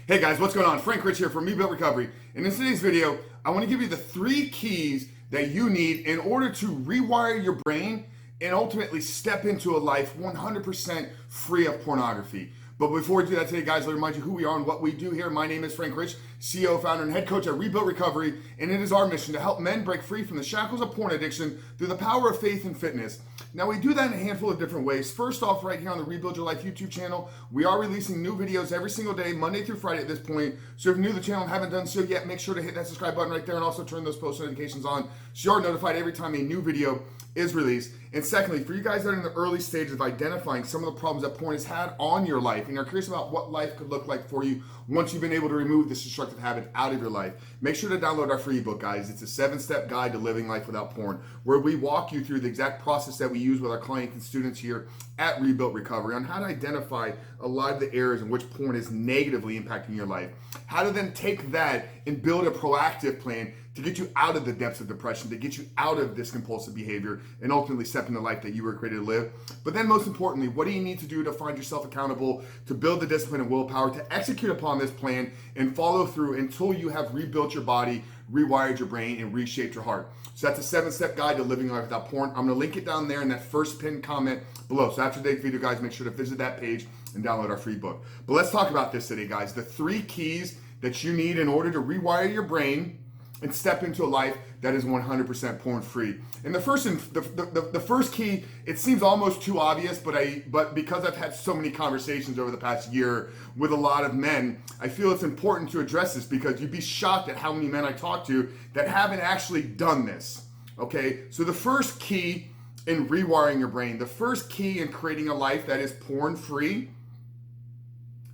Hey guys, what's going on? Frank Rich here from Rebuilt Recovery. And in today's video, I want to give you the 3 keys that you need in order to rewire your brain and ultimately step into a life 100% free of pornography. But before we do that today, guys, let me remind you who we are and what we do here. My name is Frank Rich, CEO, founder, and head coach at Rebuilt Recovery, and it is our mission to help men break free from the shackles of porn addiction through the power of faith and fitness. Now, we do that in a handful of different ways. First off, right here on the Rebuild Your Life YouTube channel, we are releasing new videos every single day, Monday through Friday at this point. So if you're new to the channel and haven't done so yet, make sure to hit that subscribe button right there and also turn those post notifications on so you're notified every time a new video is released. And secondly, for you guys that are in the early stages of identifying some of the problems that porn has had on your life and are curious about what life could look like for you once you've been able to remove this destructive habit out of your life, make sure to download our free ebook, guys. It's a 7-step guide to living life without porn, where we walk you through the exact process that we use with our clients and students here at Rebuilt Recovery on how to identify a lot of the areas in which porn is negatively impacting your life, how to then take that and build a proactive plan to get you out of the depths of depression, to get you out of this compulsive behavior, and ultimately step into the life that you were created to live. But then most importantly, what do you need to do to find yourself accountable, to build the discipline and willpower, to execute upon this plan and follow through until you have rebuilt your body, rewired your brain, and reshaped your heart. So that's a 7-step guide to living life without porn. I'm gonna link it down there in that first pinned comment below. So after today's video, guys, make sure to visit that page and download our free book. But let's talk about this today, guys. The 3 keys that you need in order to rewire your brain and step into a life that is 100% porn free. And the first key, it seems almost too obvious, but because I've had so many conversations over the past year with a lot of men, I feel it's important to address this because you'd be shocked at how many men I talk to that haven't actually done this. Okay, so the first key in rewiring your brain, the first key in creating a life that is porn free,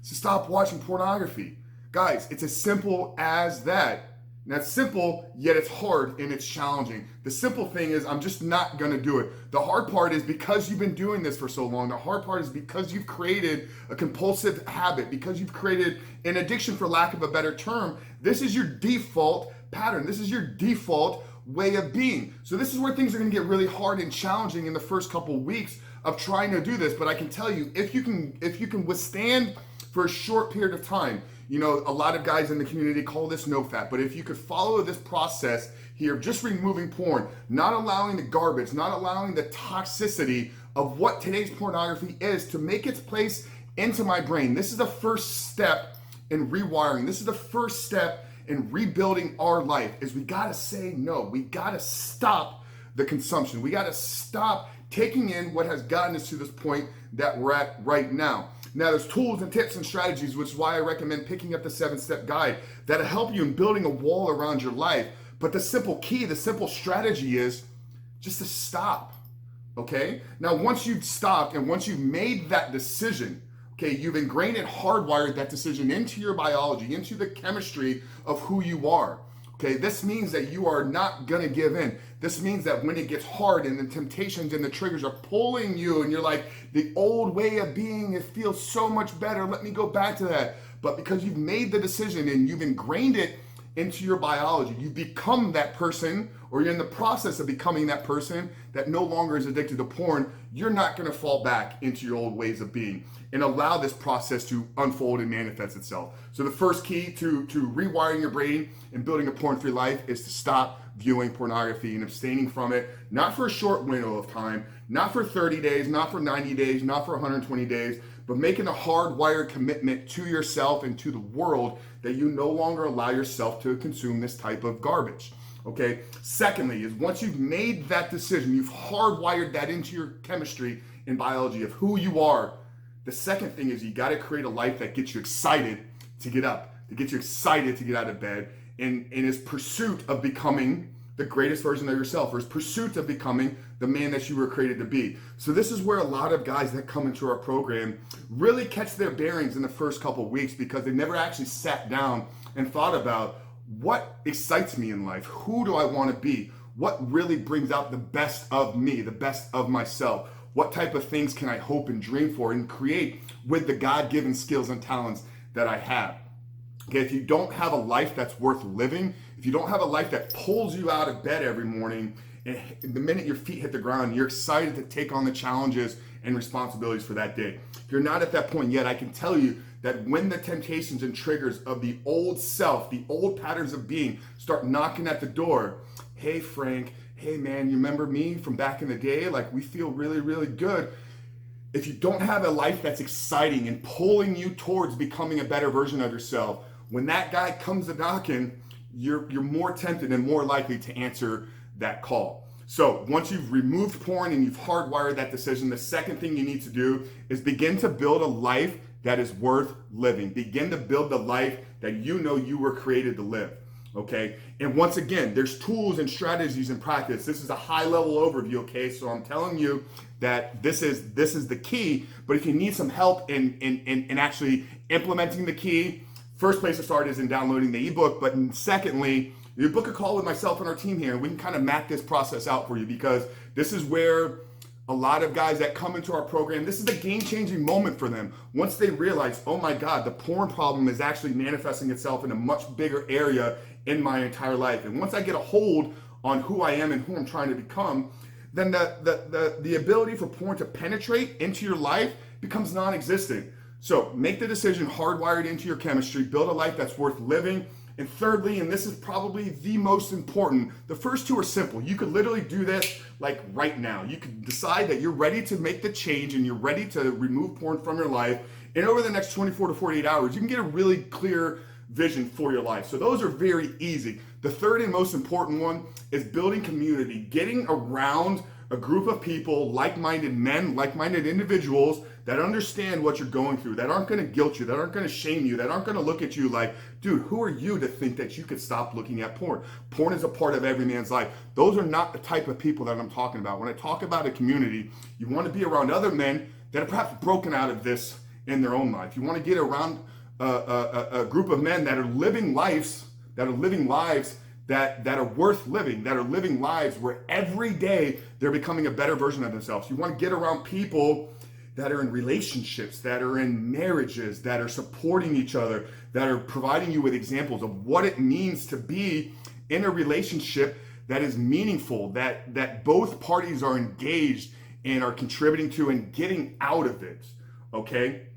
is to stop watching pornography. Guys, it's as simple as that. Now it's simple, yet it's hard and it's challenging. The simple thing is I'm just not gonna do it. The hard part is because you've been doing this for so long, the hard part is because you've created a compulsive habit, because you've created an addiction for lack of a better term. This is your default pattern. This is your default way of being. So this is where things are gonna get really hard and challenging in the first couple weeks of trying to do this. But I can tell you, if you can withstand for a short period of time, you know, a lot of guys in the community call this no fap, but if you could follow this process here, just removing porn, not allowing the garbage, not allowing the toxicity of what today's pornography is to make its place into my brain. This is the first step in rewiring. This is the first step in rebuilding our life, is we gotta say no. We gotta stop the consumption. We gotta stop taking in what has gotten us to this point that we're at right now. Now, there's tools and tips and strategies, which is why I recommend picking up the 7-step guide that'll help you in building a wall around your life. But the simple key, the simple strategy is just to stop, okay? Now, once you've stopped and once you've made that decision, okay, you've ingrained and hardwired that decision into your biology, into the chemistry of who you are. Okay, this means that you are not gonna give in. This means that when it gets hard and the temptations and the triggers are pulling you and you're like, the old way of being, it feels so much better, let me go back to that. But because you've made the decision and you've ingrained it into your biology, you become that person, or you're in the process of becoming that person that no longer is addicted to porn, you're not gonna fall back into your old ways of being and allow this process to unfold and manifest itself. So the first key to rewiring your brain and building a porn-free life is to stop viewing pornography and abstaining from it, not for a short window of time, not for 30 days, not for 90 days, not for 120 days, but making a hardwired commitment to yourself and to the world that you no longer allow yourself to consume this type of garbage. Okay. Secondly, is once you've made that decision, you've hardwired that into your chemistry and biology of who you are. The second thing is you got to create a life that gets you excited to get up, to get you excited to get out of bed, and is pursuit of becoming the greatest version of yourself, or is pursuit of becoming the man that you were created to be. So this is where a lot of guys that come into our program really catch their bearings in the first couple of weeks because they never actually sat down and thought about what excites me in life, who do I want to be, what really brings out the best of me, the best of myself, what type of things can I hope and dream for and create with the God-given skills and talents that I have. Okay, if you don't have a life that's worth living, if you don't have a life that pulls you out of bed every morning, and the minute your feet hit the ground, you're excited to take on the challenges and responsibilities for that day. If you're not at that point yet, I can tell you that when the temptations and triggers of the old self, the old patterns of being start knocking at the door, hey Frank, hey man, you remember me from back in the day? Like, we feel really, really good. If you don't have a life that's exciting and pulling you towards becoming a better version of yourself, when that guy comes a knocking, you're more tempted and more likely to answer that call. So once you've removed porn and you've hardwired that decision, the second thing you need to do is begin to build a life that is worth living. Begin to build the life that you know you were created to live. Okay. And once again, there's tools and strategies and practice. This is a high level overview. Okay. So I'm telling you that this is the key, but if you need some help in actually implementing the key, first place to start is in downloading the ebook. But secondly, you book a call with myself and our team here, and we can kind of map this process out for you, because this is where a lot of guys that come into our program, this is a game-changing moment for them. Once they realize, oh my God, the porn problem is actually manifesting itself in a much bigger area in my entire life. And once I get a hold on who I am and who I'm trying to become, then the ability for porn to penetrate into your life becomes non-existent. So make the decision, hardwired into your chemistry, build a life that's worth living. And thirdly, and this is probably the most important, the first two are simple. You could literally do this like right now. You could decide that you're ready to make the change and you're ready to remove porn from your life. And over the next 24 to 48 hours, you can get a really clear vision for your life. So those are very easy. The third and most important one is building community, getting around a group of people, like-minded men, like-minded individuals that understand what you're going through, that aren't going to guilt you, that aren't going to shame you, that aren't going to look at you like, dude, who are you to think that you could stop looking at porn? Porn is a part of every man's life. Those are not the type of people that I'm talking about. When I talk about a community, you want to be around other men that are perhaps broken out of this in their own life. You want to get around a group of men that are living lives, that are worth living, that are living lives where every day they're becoming a better version of themselves. You want to get around people that are in relationships, that are in marriages, that are supporting each other, that are providing you with examples of what it means to be in a relationship that is meaningful, that both parties are engaged and are contributing to and getting out of it, okay?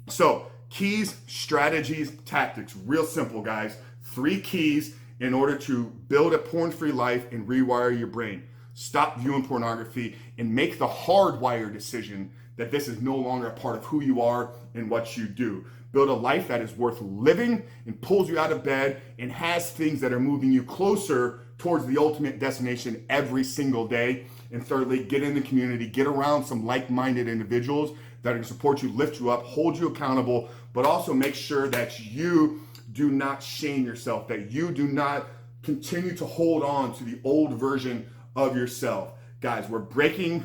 So keys, strategies, tactics, real simple, guys. 3 keys in order to build a porn-free life and rewire your brain. Stop viewing pornography and make the hardwired decision that this is no longer a part of who you are and what you do. Build a life that is worth living and pulls you out of bed and has things that are moving you closer towards the ultimate destination every single day. And thirdly, get in the community, get around some like-minded individuals that are going to support you, lift you up, hold you accountable, but also make sure that you do not shame yourself, that you do not continue to hold on to the old version of yourself. Guys, we're breaking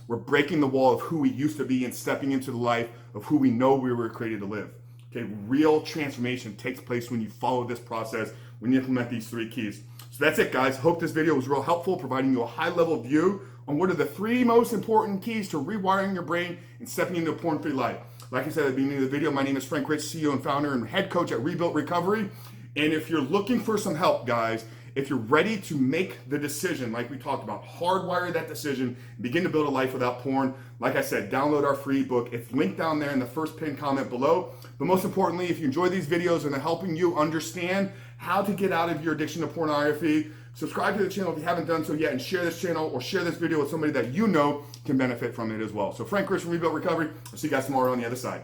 the wall of who we used to be and stepping into the life of who we know we were created to live. Okay, real transformation takes place when you follow this process, when you implement these 3 keys. So that's it, guys. Hope this video was real helpful, providing you a high-level view on what are the 3 most important keys to rewiring your brain and stepping into a porn-free life. Like I said at the beginning of the video, my name is Frank Rich, CEO and founder and head coach at Recovery. And if you're looking for some help, guys, if you're ready to make the decision, like we talked about, hardwire that decision, begin to build a life without porn, like I said, download our free ebook. It's linked down there in the first pinned comment below. But most importantly, if you enjoy these videos and they're helping you understand how to get out of your addiction to pornography, subscribe to the channel if you haven't done so yet, and share this channel or share this video with somebody that you know can benefit from it as well. So Frank Rich from Recovery. I'll see you guys tomorrow on the other side.